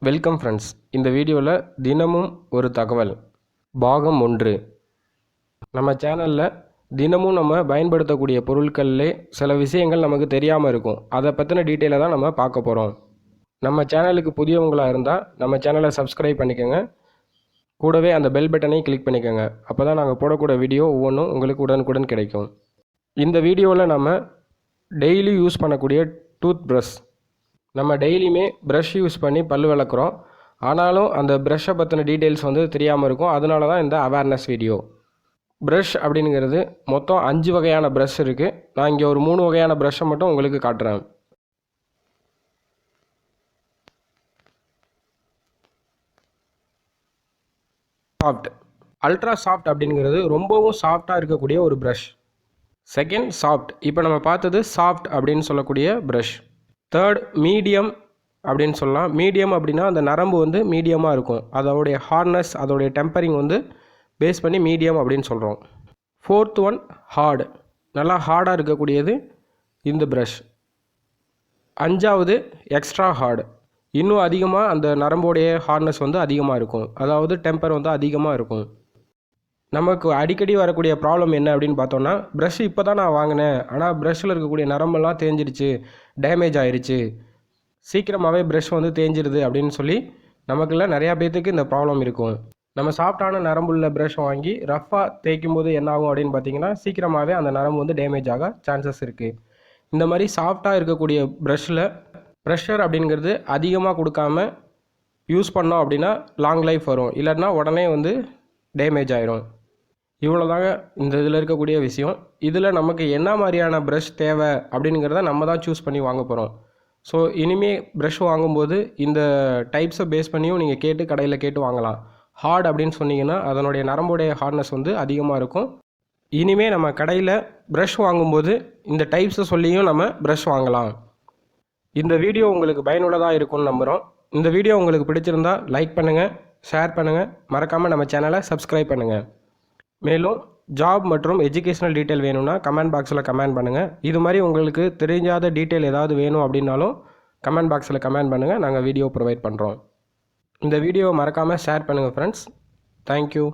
Welcome friends. இந்த வீடியோவில் தினமும் ஒரு தகவல் பாகம் 1. நம்ம சேனலில் தினமும் நம்ம பயன்படுத்தக்கூடிய பொருட்கள்லே சில விஷயங்கள் நமக்கு தெரியாமல் இருக்கும். அதை பற்றின டீட்டெயிலை தான் நம்ம பார்க்க போகிறோம். நம்ம சேனலுக்கு புதியவங்களாக இருந்தால் நம்ம சேனலை சப்ஸ்கிரைப் பண்ணிக்கோங்க. கூடவே அந்த பெல் பட்டனையும் கிளிக் பண்ணிக்கோங்க. அப்போ தான் நாங்கள் போடக்கூடிய வீடியோ ஒவ்வொன்றும் உங்களுக்கு உடனுக்குடன் கிடைக்கும். இந்த வீடியோவில் நம்ம டெய்லி யூஸ் பண்ணக்கூடிய டூத் ப்ரஷ், நம்ம டெய்லியுமே ப்ரஷ் யூஸ் பண்ணி பல் விளக்குறோம். ஆனாலும் அந்த ப்ரஷ்ஷை பற்றின டீட்டெயில்ஸ் தெரியாமல் இருக்கும். அதனால தான் இந்த அவேர்னஸ் வீடியோ. ப்ரஷ் அப்படிங்கிறது மொத்தம் 5 வகையான ப்ரஷ் இருக்குது. நான் இங்கே ஒரு 3 வகையான ப்ரஷ்ஷை மட்டும் உங்களுக்கு காட்டுறேன். சாஃப்ட், அல்ட்ரா சாஃப்ட் அப்படிங்கிறது ரொம்பவும் சாஃப்டாக இருக்கக்கூடிய ஒரு ப்ரஷ். செகண்ட் சாஃப்ட், இப்போ நம்ம பார்த்தது சாஃப்ட் அப்படின்னு சொல்லக்கூடிய ப்ரஷ். தேர்ட் மீடியம் அப்படின்னு சொல்லலாம். மீடியம் அப்படின்னா அந்த நரம்பு மீடியமாக இருக்கும். அதோடைய ஹார்ட்னஸ், அதோடைய டெம்பரிங் பேஸ் பண்ணி மீடியம் அப்படின்னு சொல்கிறோம். ஃபோர்த் ஒன் ஹார்டு, நல்லா ஹார்டாக இருக்கக்கூடியது இந்த ப்ரஷ். 5வது எக்ஸ்ட்ரா ஹார்டு, இன்னும் அதிகமாக அந்த நரம்போடைய ஹார்ட்னஸ் அதிகமாக இருக்கும். அதாவது டெம்பர் அதிகமாக இருக்கும். நமக்கு அடிக்கடி வரக்கூடிய ப்ராப்ளம் என்ன அப்படின்னு பார்த்தோன்னா, ப்ரஷ் இப்போ தான் நான் வாங்கினேன், ஆனால் ப்ரஷ்ஷில் இருக்கக்கூடிய நரம்பெல்லாம் தேஞ்சிடுச்சு, டேமேஜ் ஆயிடுச்சு, சீக்கிரமாகவே ப்ரஷ் தேஞ்சிடுது அப்படின்னு சொல்லி நமக்குள்ள நிறையா பேர்த்துக்கு இந்த ப்ராப்ளம் இருக்கும். நம்ம சாஃப்டான நரம்புள்ள ப்ரஷ் வாங்கி ரஃப்பாக தேய்க்கும் போது என்ன ஆகும் அப்படின்னு பார்த்தீங்கன்னா, சீக்கிரமாகவே அந்த நரம்பு டேமேஜ் ஆக சான்சஸ் இருக்குது. இந்த மாதிரி சாஃப்டாக இருக்கக்கூடிய ப்ரஷ்ஷில் ப்ரெஷர் அப்படிங்கிறது அதிகமாக கொடுக்காம யூஸ் பண்ணோம் அப்படின்னா லாங் லைஃப் வரும். இல்லைன்னா உடனே டேமேஜ் ஆயிரும். இவ்வளோதாங்க இந்த இதில் இருக்கக்கூடிய விஷயம். இதில் நமக்கு என்ன மாதிரியான ப்ரஷ் தேவை அப்படிங்கிறத நம்ம தான் சூஸ் பண்ணி வாங்க போகிறோம். ஸோ இனிமேல் ப்ரஷ் வாங்கும்போது இந்த டைப்ஸை பேஸ் பண்ணியும் நீங்கள் கடையில் கேட்டு வாங்கலாம். ஹார்ட் அப்படின்னு சொன்னீங்கன்னா அதனுடைய நரம்புடைய ஹார்ட்னஸ் அதிகமாக இருக்கும். இனிமேல் நம்ம கடையில் ப்ரஷ் வாங்கும்போது இந்த டைப்ஸை சொல்லியும் நம்ம ப்ரஷ் வாங்கலாம். இந்த வீடியோ உங்களுக்கு பயனுள்ளதாக இருக்கும்னு நம்புகிறோம். இந்த வீடியோ உங்களுக்கு பிடிச்சிருந்தால் லைக் பண்ணுங்கள், ஷேர் பண்ணுங்கள், மறக்காமல் நம்ம சேனலை சப்ஸ்கிரைப் பண்ணுங்கள். மேலும் ஜாப் மற்றும் எஜுகேஷனல் டீட்டெயில் வேணும்னா கமெண்ட் பாக்ஸில் கமெண்ட் பண்ணுங்கள். இது மாதிரி உங்களுக்கு தெரிஞ்சாத டீட்டெயில் ஏதாவது வேணும் அப்படின்னாலும் கமெண்ட் பாக்ஸில் கமெண்ட் பண்ணுங்கள். நாங்கள் வீடியோ ப்ரொவைட் பண்ணுறோம். இந்த வீடியோவை மறக்காமல் ஷேர் பண்ணுங்கள் ஃப்ரெண்ட்ஸ். தேங்க்யூ.